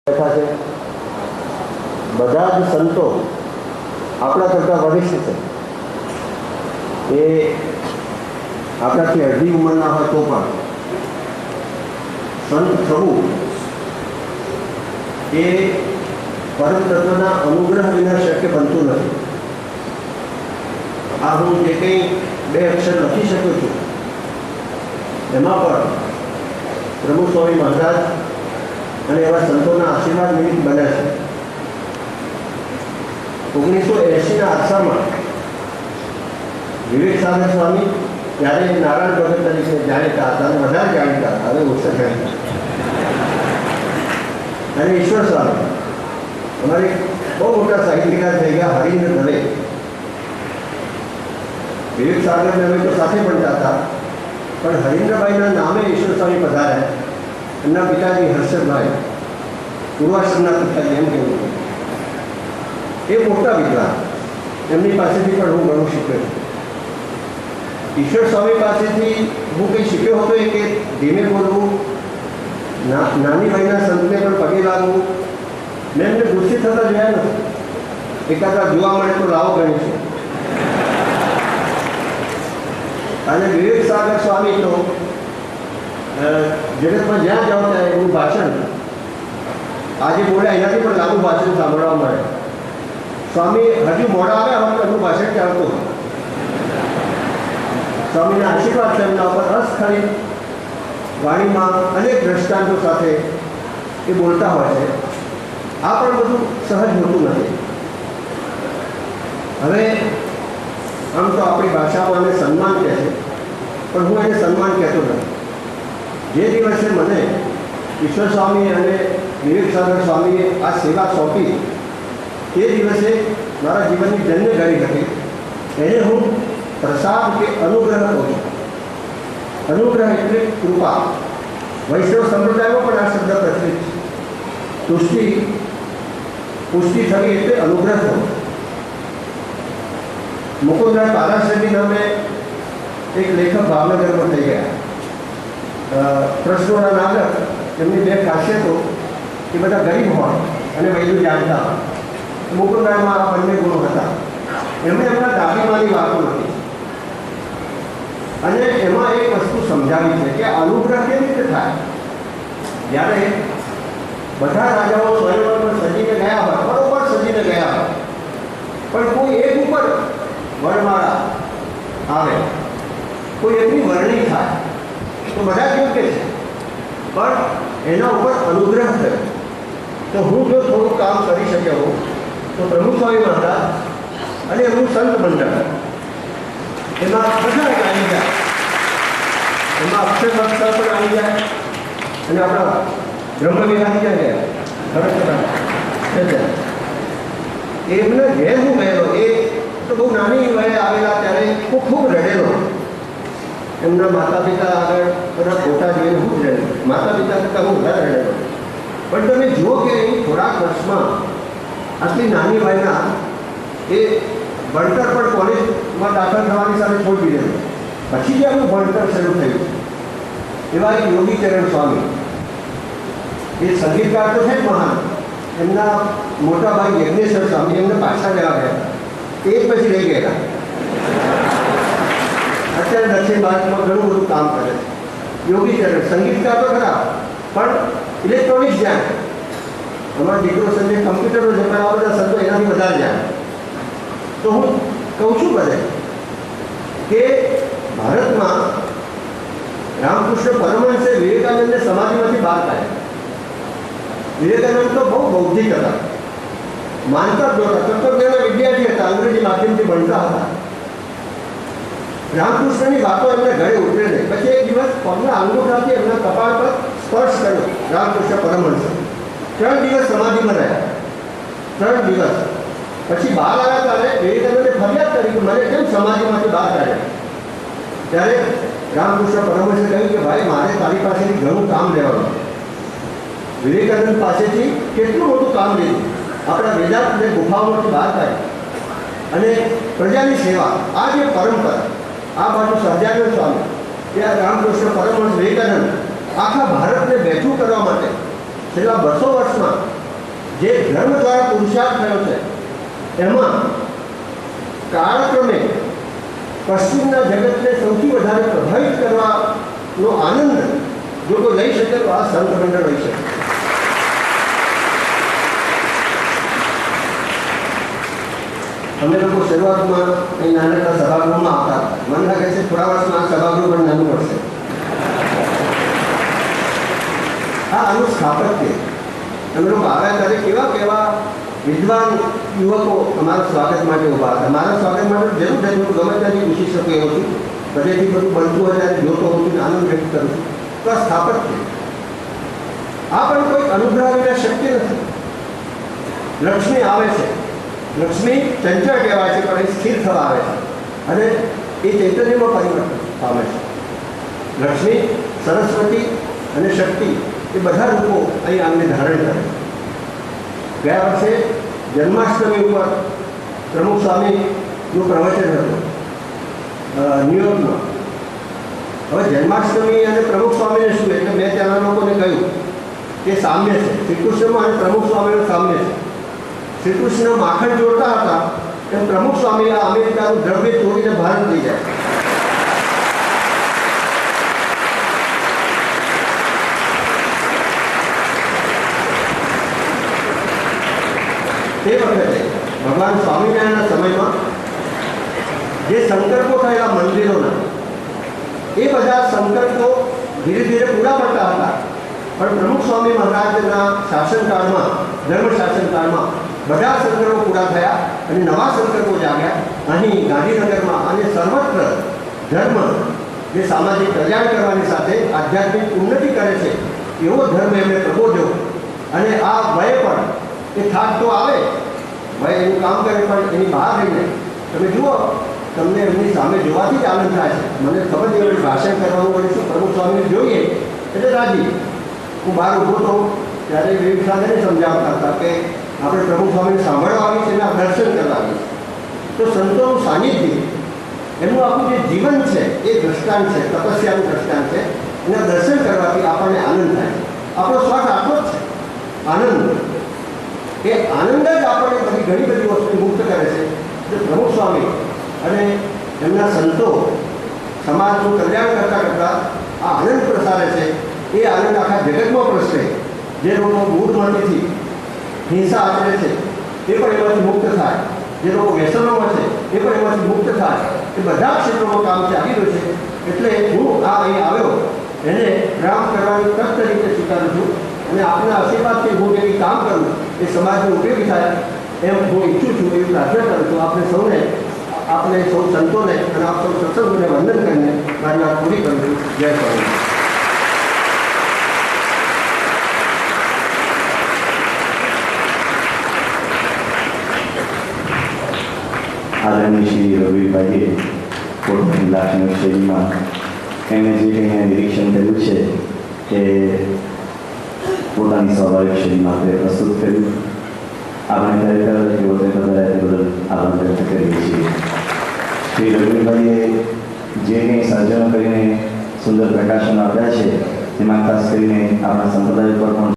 બેઠા છે બધા જ સંતો આપણા કરતાં વરિષ્ઠ છે. એ આપણાથી અડધી ઉંમરના હોય તો પણ સંત થવું એ પરમ તત્વના અનુગ્રહ વિના શક્ય બનતું નથી. આ હું જે કંઈ બે અક્ષર લખી શકું છું એમાં પણ પ્રભુ સ્વામી મહારાજ અને એવા સંતોના આશીર્વાદ નિમિત્ત બન્યા છે. 1980ના આરસામાં વિવેક સાગર સ્વામી ત્યારે નારાયણ ભગત તરીકે જાણીતા હતા અને વધારે જાણીતા હતા, હવે ઓછા જાણીતા, અને ઈશ્વર સ્વામી અમારે બહુ મોટા સાહિત્યકાર થઈ ગયા, હરિન્દ્ર દવે. વિવેક સાગર અમે તો સાથે ભણતા હતા, પણ હરિન્દ્રભાઈના નામે ઈશ્વર સ્વામી પધાર્યા. એમના પિતાજી હર્ષદભાઈ પૂર્વાશ્રમના પિતાજી એમ કહેવું, એ મોટા વિદ્વાન, એમની પાસેથી પણ હું ઘણું શીખ્યો છું. ઈશ્વર સ્વામી પાસેથી હું કંઈ શીખ્યો હતો એ કે ધીમે બોલવું, નાની ભાઈના સંતને પણ પગે લાગવું. મેં એમને ગુસ્સે થતા જોયા નથી. એકાદા જોવા મળે તો લાવો ગણીશું. અને વિવેક સાગર સ્વામી તો જગતમાં જ્યાં જાઓ ત્યાં એનું ભાષણ આજે બોલ્યા એનાથી પણ લાંબુ ભાષણ સાંભળવા મળે. સ્વામી હજુ મોડા આવ્યા હવે એનું ભાષણ ચાલતું. સ્વામીના આશીર્વાદ છે એમના ઉપર. અસ્ખલિત વાણીમાં અનેક દ્રષ્ટાંતો સાથે એ બોલતા હોય છે. આ પણ બધું સહજ હોતું નથી. હવે આમ તો આપણી ભાષામાં એને સન્માન કહે છે, પણ હું એને સન્માન કહેતો નથી. જે દિવસે મને ઈશ્વર સ્વામી અને વિવેક સાગર સ્વામીએ આ સેવા સોંપી તે દિવસે મારા જીવનની જન્ય ઘડી હતી. એને હું પ્રસાદ કે અનુગ્રહ કહું છું. અનુગ્રહ એટલે કૃપા. વૈષ્ણવ સંપ્રદાયમાં પણ આ શબ્દ પ્રચલિત છે. પુષ્ટિ થવી એટલે અનુગ્રહ થવો. મુકુંદરાય પારાશરી નામે એક લેખક ભાવનગરમાં થઈ ગયા. પ્રશ્નોના નાટક, એમની બે ખાસિયતો એ બધા ગરીબ હોય અને વૈદું જાણતા હોય. મુકુંદરાયમાં આ બંને ગુણો હતા. એમણે એમના દાદીમાની વાતો નથી અને એમાં એક વસ્તુ સમજાવી છે કે અનુગ્રહ કેવી રીતે થાય. જ્યારે બધા રાજાઓ સ્વયંવરમાં સજીને ગયા હોય, બરોબર સજીને ગયા હોય, પણ કોઈ એક ઉપર વરમાળા આવે, કોઈ એકની વરણી થાય તો બધા જ યોગ્ય છે, પણ એના ઉપર અનુગ્રહ થયો. તો હું જો થોડું કામ કરી શક્યો હોઉં તો પ્રભુ સ્વામી મહારાજ અને એમનું સંત મંડળ એમાં બધા આવી જાય. એમાં અક્ષરવક્ષર પણ આવી જાય અને આપણા બ્રહ્મવિહારી ક્યાં ગયા એમને ઘેર હું ગયેલો. એ તો બહુ નાની વયે આવેલા ત્યારે હું ખૂબ રડેલો. એમના માતા પિતા આગળ બધા ફોટા જોઈને હું રડેલો. માતા પિતા કરતાં હું વધારે રડેલો. પણ તમે જુઓ કે અહીં થોડાક વર્ષમાં આટલી નાની વયના એ ભણતર પણ કોલેજમાં દાખલ થવાની સાથે છોડી દીધેલું. પછી જે આપણું ભણતર શરૂ થયું. એવા એક યોગી ચરણ સ્વામી, એ સંગીતકાર તો છે જ મહાન. એમના મોટા ભાઈ યજ્ઞેશ્વર સ્વામી એમને પાછા લેવા ગયા. એ જ પછી રહી ગયેલા. અત્યારે દક્ષિણ ભારતમાં ઘણું બધું કામ કરે છે. યોગી ચરણ સંગીતકાર તો ખરા, પણ ઇલેક્ટ્રોનિક્સ જાણે. અમારા દીકરો સંજય કમ્પ્યુટરો છે, પણ આ બધા સંતો એનાથી વધારે જાણે. તો હું કહું છું બધે કે ભારતમાં રામકૃષ્ણ પરમહંસે વિવેકાનંદને સમાધિમાંથી બહાર કાઢ્યા. વિવેકાનંદ તો બહુ બૌદ્ધિક હતા, માનતા જ નહોતા, તત્વજ્ઞાનના વિદ્યાર્થી હતા, અંગ્રેજી માધ્યમથી ભણતા હતા. રામકૃષ્ણની વાતો એમને ઘરે ઉતરે નહીં. પછી એક દિવસ પગના અંગૂઠાથી એમના કપાળ પર સ્પર્શ કર્યો રામકૃષ્ણ પરમહંસે. 3 દિવસ સમાધિમાં રહ્યા. 3 દિવસ પછી બહાર આવ્યા ત્યારે વિવેકાનંદે ફરિયાદ કરી કે મને કેમ સમાધિમાંથી બહાર કાઢ્યા. ત્યારે રામકૃષ્ણ પરમહંસે કહ્યું કે ભાઈ, મારે તારી પાસેથી ઘણું કામ લેવાનું. વિવેકાનંદ પાસેથી કેટલું મોટું કામ લીધું. આપણા વેદાંતને ગુફાઓમાંથી બહાર કાઢી અને પ્રજાની સેવા. આ જે પરંપરા, આ બાજુ સહજાનંદ સ્વામી, ત્યાં રામકૃષ્ણ પરમહંસ વિવેકાનંદ આખા ભારતને બેઠું કરવા માટે છેલ્લા 200 વર્ષમાં જે ધર્મ દ્વારા પુરુષાર્થ થયો છે એમાં કાળક્રમે પશ્ચિમના જગતને સૌથી વધારે પ્રભાવિત કરવાનો આનંદ જો કોઈ લઈ શકે તો આ સંત મંડળ લઈ શકે. અમે લોકો શરૂઆતમાં અહીં નાનકડા સભાગૃહમાં આવતા. મને લાગે છે થોડા વર્ષમાં આ સભાગૃહ પણ નાનું પડશે. આનું સ્થાપત્ય અમે લોકો આવ્યા ત્યારે કેવા કેવા વિદ્વાન યુવકો અમારા સ્વાગત માટે ઊભા હતા. મારા સ્વાગત માટે જરૂર જરૂર ગમે ત્યાંથી પૂછી શકું એવું છું. બધેથી બધું બનતું હોય ત્યારે જોતો હોઉં છું, આનંદ વ્યક્ત કરું છું. તો આ સ્થાપત્ય આ પણ કોઈ અનુગ્રહ વિના શક્ય નથી. લક્ષ્મી આવે છે, લક્ષ્મી ચંચળ કહેવાય છે, પણ એ સ્થિર થવા આવે છે અને એ ચૈતન્યમાં પરિવર્તન પામે છે. લક્ષ્મી, સરસ્વતી અને શક્તિ એ બધા રૂપો અહીં આમને ધારણ કરે. ગયા વર્ષે જન્માષ્ટમી ઉપર પ્રમુખ સ્વામીનું પ્રવચન હતું ન્યુયોર્કમાં. હવે જન્માષ્ટમી અને પ્રમુખ સ્વામીને શું, એટલે મેં ત્યાંના લોકોને કહ્યું કે સામ્ય છે શ્રી કૃષ્ણમાં અને પ્રમુખ સ્વામીનું સામ્ય છે. શ્રી કૃષ્ણ માખણ જોડતા હતા એમ પ્રમુખ સ્વામી આ અમેરિકાનું દ્રવ્ય તોડીને ભારત લઈ જાય. તે વખતે ભગવાન સ્વામિનારાયણના સમયમાં જે સંકલ્પો થયેલા મંદિરોના એ બધા સંકલ્પો ધીરે ધીરે પૂરા પડતા હતા. પણ પ્રમુખ સ્વામી મહારાજના શાસનકાળમાં, ધર્મ શાસનકાળમાં બધા સંકલ્પો પૂરા થયા અને નવા સંકલ્પો જાગ્યા. અહીં ગાંધીનગરમાં અને સર્વત્ર ધર્મ જે સામાજિક કલ્યાણ કરવાની સાથે આધ્યાત્મિક ઉન્નતિ કરે છે એવો ધર્મ એમણે પ્રબોધ્યો. અને આ વય પણ એ થાક તો આવે, ભાઈ એનું કામ કરે, પણ એની બહાર રહીને તમે જુઓ, તમને એમની સામે જોવાથી જ આનંદ થાય છે. મને ખબર છે એમનું ભાષણ કરવાનું પડે, પ્રમુખ સ્વામીને જોઈએ એટલે રાજી. હું બહાર ઊભો હતો ત્યારે વિવેક સાગરને સમજાવતા હતા કે આપણે પ્રમુખ સ્વામીને સાંભળવા આવી છે અને દર્શન કરવા આવી છે. તો સંતોનું સાનિધ્ય, એમનું આખું જે જીવન છે એ દ્રષ્ટાંત છે, તપસ્યાનું દ્રષ્ટાંત છે. એના દર્શન કરવાથી આપણને આનંદ થાય. આપણો સ્વાર્થ આટલો જ છે, આનંદ. એ આનંદ જ આપણને બધી ઘણી બધી વસ્તુ મુક્ત કરે છે. જે પ્રમુખ સ્વામી અને એમના સંતો સમાજનું કલ્યાણ કરતાં કરતાં આ આનંદ પ્રસારે છે. એ આનંદ આખા જગતમાં પ્રસરે. જે લોકો મૂળમાંથી હિંસા આચરે છે એ પણ એમાંથી મુક્ત થાય. જે લોકો વ્યસનોમાં છે એ પણ એમાંથી મુક્ત થાય. એ બધા ક્ષેત્રોમાં કામ ચાલી રહ્યું છે. એટલે હું આ અહીં આવ્યો એને રામ કરવાની તક તરીકે સ્વીકારું છું. અને આપના આશીર્વાદથી હું એવી કામ કરું એ સમાજને ઉપયોગી થાય એમ હું ઈચ્છું છું, એવી પ્રાર્થના કરું છું. આપણે સૌને, આપણે સૌ સંતોને અને આપ સૌ સત્સંગોને વંદન કરીને મારી વાત પૂરી કરું છું. જય સ્વામી. આદરણીય શ્રી રવિભાઈએ પોતાની લાક્ષણિક શૈલીમાં એમણે જે કંઈ નિરીક્ષણ કર્યું છે એ પોતાની સ્વાભાવિક શૈલીમાં આપણે પ્રસ્તુત કર્યું. આપણે ખરેખર એવો તે બદલ આભાર વ્યક્ત કરીએ છીએ. શ્રી રવિભાઈએ જે કંઈ સર્જનો કરીને સુંદર પ્રકાશનો આપ્યા છે તેમાં ખાસ કરીને આપણા સંપ્રદાય પર પણ